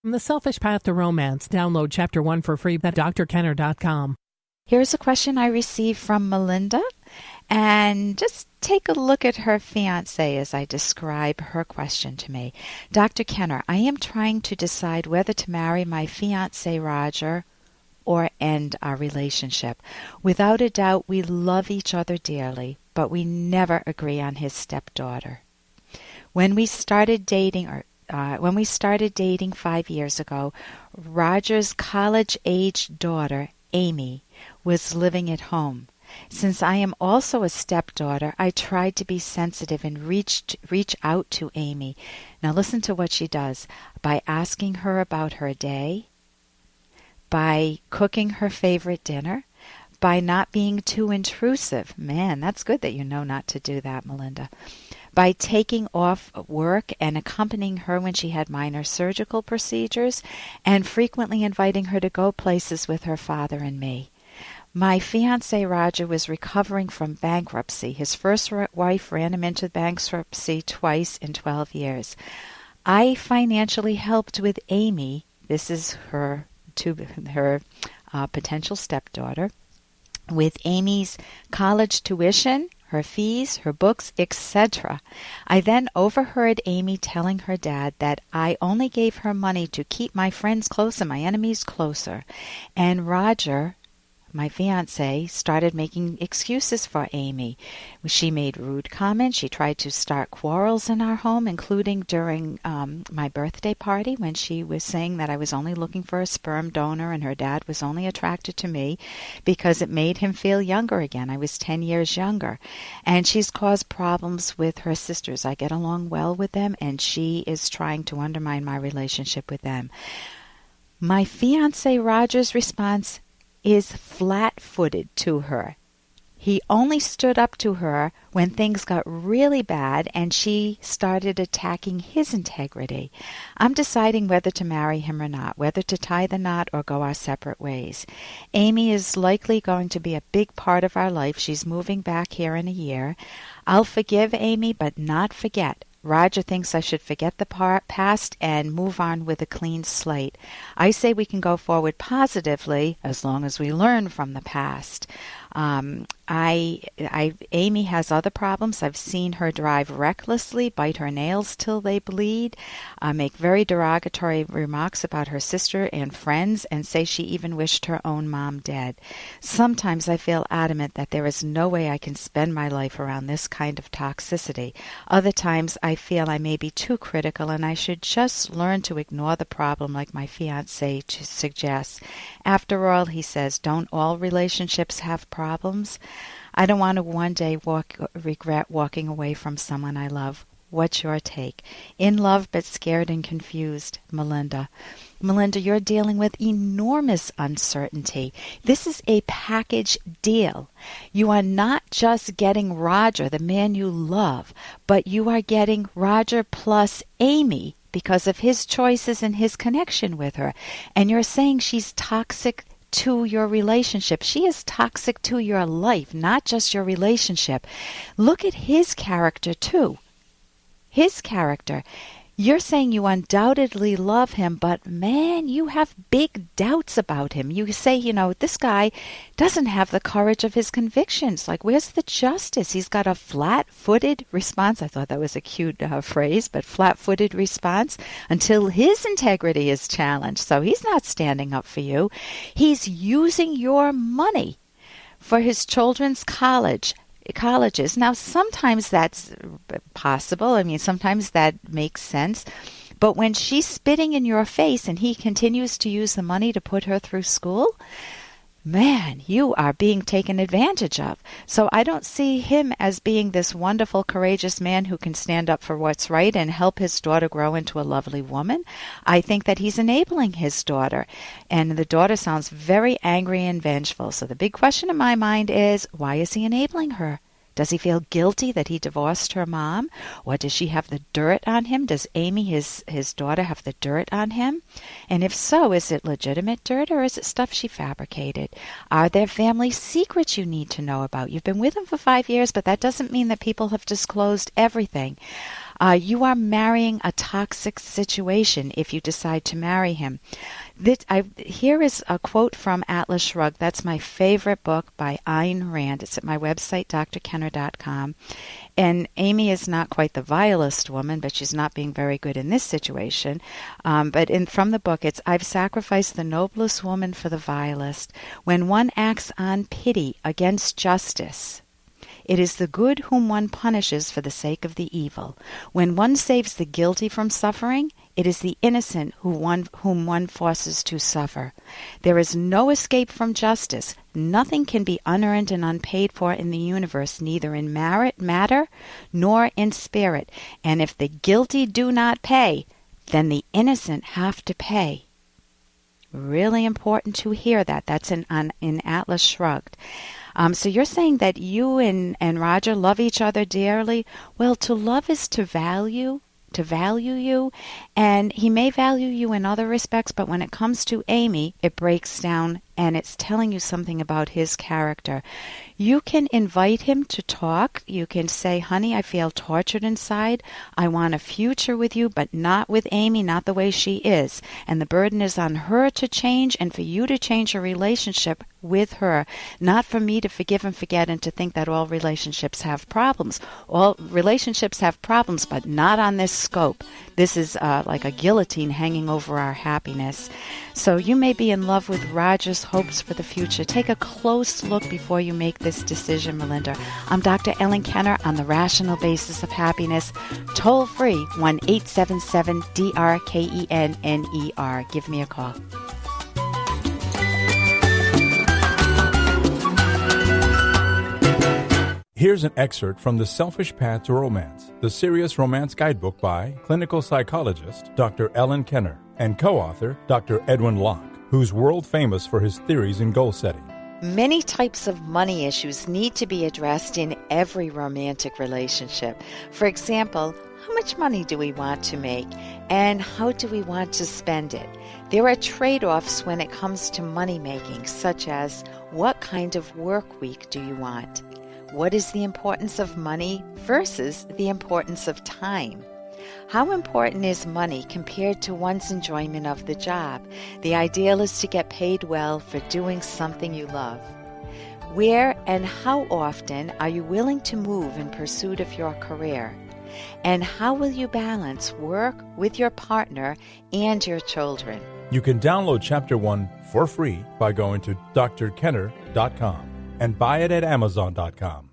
From The Selfish Path to Romance, download Chapter 1 for free at drkenner.com. Here's a question I received from Melinda, and just take a look at her fiancé as I describe her question to me. Dr. Kenner, I am trying to decide whether to marry my fiancé Roger or end our relationship. Without a doubt, we love each other dearly, but we never agree on his stepdaughter. When we started dating 5 years ago, Roger's college-aged daughter, Amy, was living at home. Since I am also a stepdaughter, I tried to be sensitive and reach out to Amy. Now listen to what she does. By asking her about her day, by cooking her favorite dinner, by not being too intrusive. Man, that's good that you know not to do that, Melinda. By taking off work and accompanying her when she had minor surgical procedures, and frequently inviting her to go places with her father and me. My fiancé Roger was recovering from bankruptcy. His first wife ran him into bankruptcy twice in 12 years. I financially helped with Amy. This is her potential stepdaughter. With Amy's college tuition, her fees, her books, etc. I then overheard Amy telling her dad that I only gave her money to keep my friends close and my enemies closer. And Roger, my fiancé, started making excuses for Amy. She made rude comments. She tried to start quarrels in our home, including during my birthday party when she was saying that I was only looking for a sperm donor and her dad was only attracted to me because it made him feel younger again. I was 10 years younger. And she's caused problems with her sisters. I get along well with them, and she is trying to undermine my relationship with them. My fiancé Roger's response is flat-footed to her. He only stood up to her when things got really bad and she started attacking his integrity. I'm deciding whether to marry him or not, whether to tie the knot or go our separate ways. Amy is likely going to be a big part of our life. She's moving back here in a year. I'll forgive Amy, but not forget. Roger thinks I should forget the past and move on with a clean slate. I say we can go forward positively as long as we learn from the past. Amy has other problems. I've seen her drive recklessly, bite her nails till they bleed, make very derogatory remarks about her sister and friends, and say she even wished her own mom dead. Sometimes I feel adamant that there is no way I can spend my life around this kind of toxicity. Other times I feel I may be too critical and I should just learn to ignore the problem like my fiancé suggests. After all, he says, don't all relationships have problems? I don't want to one day regret walking away from someone I love. What's your take? In love but scared and confused, Melinda. Melinda, you're dealing with enormous uncertainty. This is a package deal. You are not just getting Roger, the man you love, but you are getting Roger plus Amy because of his choices and his connection with her. And you're saying she's toxic to your relationship. She is toxic to your life, not just your relationship. Look at his character too. His character. You're saying you undoubtedly love him, but man, you have big doubts about him. You say, this guy doesn't have the courage of his convictions. Like, where's the justice? He's got a flat-footed response. I thought that was a cute phrase, but flat-footed response until his integrity is challenged. So he's not standing up for you. He's using your money for his children's colleges. Now, sometimes that's possible. I mean, sometimes that makes sense. But when she's spitting in your face and he continues to use the money to put her through school, man, you are being taken advantage of. So I don't see him as being this wonderful, courageous man who can stand up for what's right and help his daughter grow into a lovely woman. I think that he's enabling his daughter. And the daughter sounds very angry and vengeful. So the big question in my mind is, why is he enabling her? Does he feel guilty that he divorced her mom? Or does she have the dirt on him? Does Amy, his daughter, have the dirt on him? And if so, is it legitimate dirt or is it stuff she fabricated? Are there family secrets you need to know about? You've been with him for 5 years, but that doesn't mean that people have disclosed everything. You are marrying a toxic situation if you decide to marry him. Here is a quote from Atlas Shrugged. That's my favorite book by Ayn Rand. It's at my website, drkenner.com. And Amy is not quite the vilest woman, but she's not being very good in this situation. From the book, it's, I've sacrificed the noblest woman for the vilest. When one acts on pity against justice, it is the good whom one punishes for the sake of the evil. When one saves the guilty from suffering, it is the innocent whom one forces to suffer. There is no escape from justice. Nothing can be unearned and unpaid for in the universe, neither in matter nor in spirit. And if the guilty do not pay, then the innocent have to pay. Really important to hear that. That's in Atlas Shrugged. So you're saying that you and Roger love each other dearly. Well, to love is to value you, and he may value you in other respects, but when it comes to Amy, it breaks down and it's telling you something about his character. You can invite him to talk. You can say, honey, I feel tortured inside. I want a future with you, but not with Amy, not the way she is. And the burden is on her to change and for you to change your relationship with her, not for me to forgive and forget and to think that all relationships have problems. All relationships have problems, but not on this scope. This is like a guillotine hanging over our happiness. So you may be in love with Roger's hopes for the future. Take a close look before you make this decision, Melinda. I'm Dr. Ellen Kenner on the Rational Basis of Happiness. Toll free 1-877-DRKENNER. Give me a call. Here's an excerpt from The Selfish Path to Romance, the Serious Romance Guidebook by clinical psychologist Dr. Ellen Kenner and co-author Dr. Edwin Locke, who's world famous for his theories in goal setting. Many types of money issues need to be addressed in every romantic relationship. For example, how much money do we want to make and how do we want to spend it? There are trade-offs when it comes to money making, such as what kind of work week do you want? What is the importance of money versus the importance of time? How important is money compared to one's enjoyment of the job? The ideal is to get paid well for doing something you love. Where and how often are you willing to move in pursuit of your career? And how will you balance work with your partner and your children? You can download Chapter 1 for free by going to drkenner.com and buy it at amazon.com.